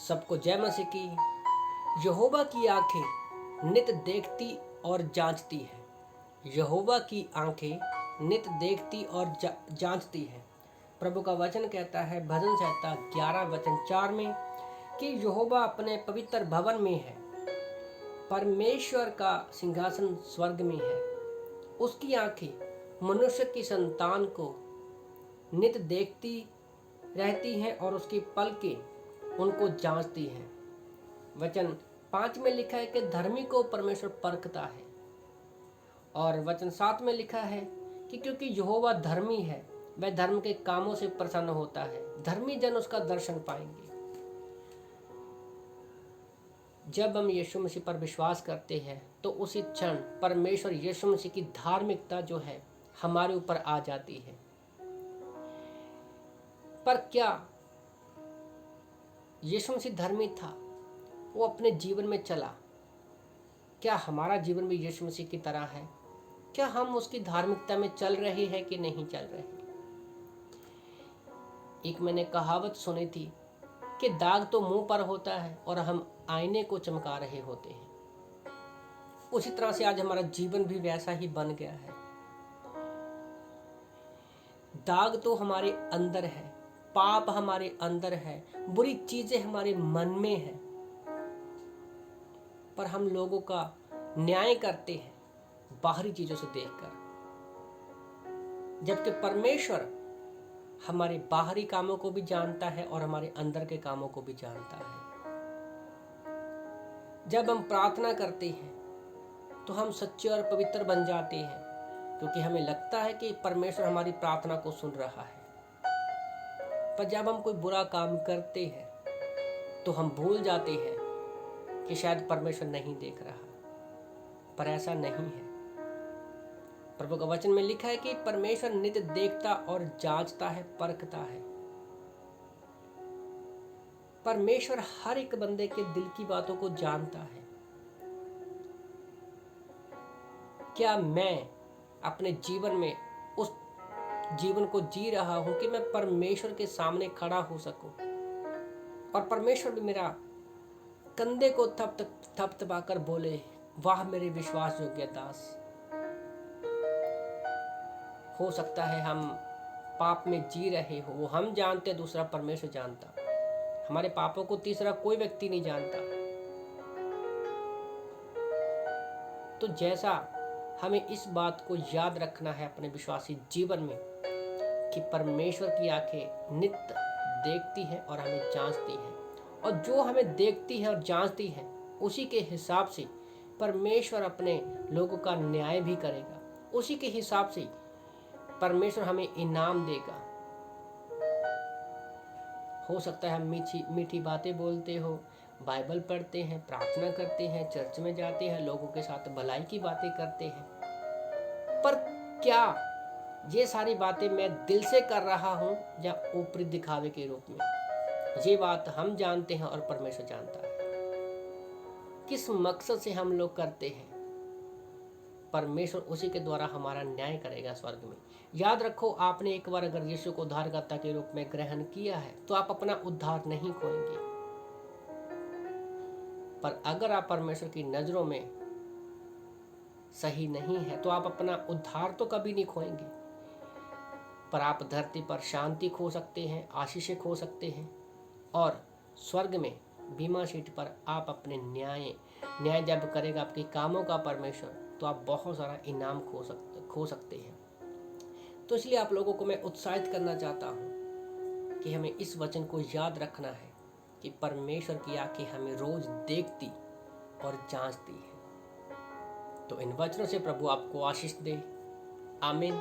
सबको जय मसीह की। यहोवा की आंखें नित देखती और जांचती है। यहोवा की आंखें नित देखती और जांचती है। प्रभु का वचन कहता है भजन संहिता 11 वचन 4 में कि यहोवा अपने पवित्र भवन में है, परमेश्वर का सिंहासन स्वर्ग में है। उसकी आंखें मनुष्य की संतान को नित देखती रहती हैं और उसकी पलकें उनको जांचती हैं। वचन 5 में लिखा है कि धर्मी को परमेश्वर परखता है, और वचन 7 में लिखा है कि क्योंकि यहोवा धर्मी है, वह धर्म के कामों से प्रसन्न होता है। धर्मी जन उसका दर्शन पाएंगे। जब हम यीशु मसीह पर विश्वास करते हैं तो उसी क्षण परमेश्वर यीशु मसीह की धार्मिकता जो है हमारे ऊपर आ जाती है। पर क्या यीशु मसीह धर्मी था? वो अपने जीवन में चला। क्या हमारा जीवन भी यीशु मसीह की तरह है? क्या हम उसकी धार्मिकता में चल रहे हैं कि नहीं चल रहे? एक मैंने कहावत सुनी थी कि दाग तो मुंह पर होता है और हम आईने को चमका रहे होते हैं। उसी तरह से आज हमारा जीवन भी वैसा ही बन गया है। दाग तो हमारे अंदर है, पाप हमारे अंदर है, बुरी चीजें हमारे मन में है, पर हम लोगों का न्याय करते हैं बाहरी चीजों से देखकर, जबकि परमेश्वर हमारे बाहरी कामों को भी जानता है और हमारे अंदर के कामों को भी जानता है। जब हम प्रार्थना करते हैं तो हम सच्चे और पवित्र बन जाते हैं, क्योंकि हमें लगता है कि परमेश्वर हमारी प्रार्थना को सुन रहा है। पर जब हम कोई बुरा काम करते हैं तो हम भूल जाते हैं कि शायद परमेश्वर नहीं देख रहा, पर ऐसा नहीं है। प्रभु का वचन में लिखा है कि परमेश्वर नित्य देखता और जांचता है, परखता है। परमेश्वर हर एक बंदे के दिल की बातों को जानता है। क्या मैं अपने जीवन में उस जीवन को जी रहा हूं कि मैं परमेश्वर के सामने खड़ा हो सकूं और परमेश्वर भी मेरा कंधे को थपथपाकर बोले, वाह मेरे विश्वास योग्य दास। हो सकता है हम पाप में जी रहे हो, वो हम जानते, दूसरा परमेश्वर जानता। हमारे पापों को तीसरा कोई व्यक्ति नहीं जानता। तो जैसा हमें इस बात को याद रखना है अपने विश्वासी जीवन में कि परमेश्वर की आंखें नित्य देखती है और हमें जांचती है, और जो हमें देखती है और जांचती है उसी के हिसाब से परमेश्वर अपने लोगों का न्याय भी करेगा। उसी के हिसाब से परमेश्वर हमें इनाम देगा। हो सकता है हम मीठी मीठी बातें बोलते हो, बाइबल पढ़ते हैं, प्रार्थना करते हैं, चर्च में जाते हैं, लोगों के साथ भलाई की बातें करते हैं, पर क्या ये सारी बातें मैं दिल से कर रहा हूँ या ऊपरी दिखावे के रूप में? ये बात हम जानते हैं और परमेश्वर जानता है। किस मकसद से हम लोग करते हैं, परमेश्वर उसी के द्वारा हमारा न्याय करेगा स्वर्ग में। याद रखो, आपने एक बार अगर यीशु को उद्धारकर्ता के रूप में ग्रहण किया है तो आप अपना उद्धार नहीं खोएंगे। पर अगर आप परमेश्वर की नजरों में सही नहीं है तो आप अपना उद्धार तो कभी नहीं खोएंगे, पर आप धरती पर शांति खो सकते हैं, आशीषें खो सकते हैं, और स्वर्ग में बीमा शीट पर आप अपने न्याय जब करेगा आपके कामों का परमेश्वर, तो आप बहुत सारा इनाम खो सकते हैं। तो इसलिए आप लोगों को मैं उत्साहित करना चाहता हूँ कि हमें इस वचन को याद रखना है कि परमेश्वर की आंखें हमें रोज देखती और जांचती है। तो इन वचनों से प्रभु आपको आशीष दे। आमीन।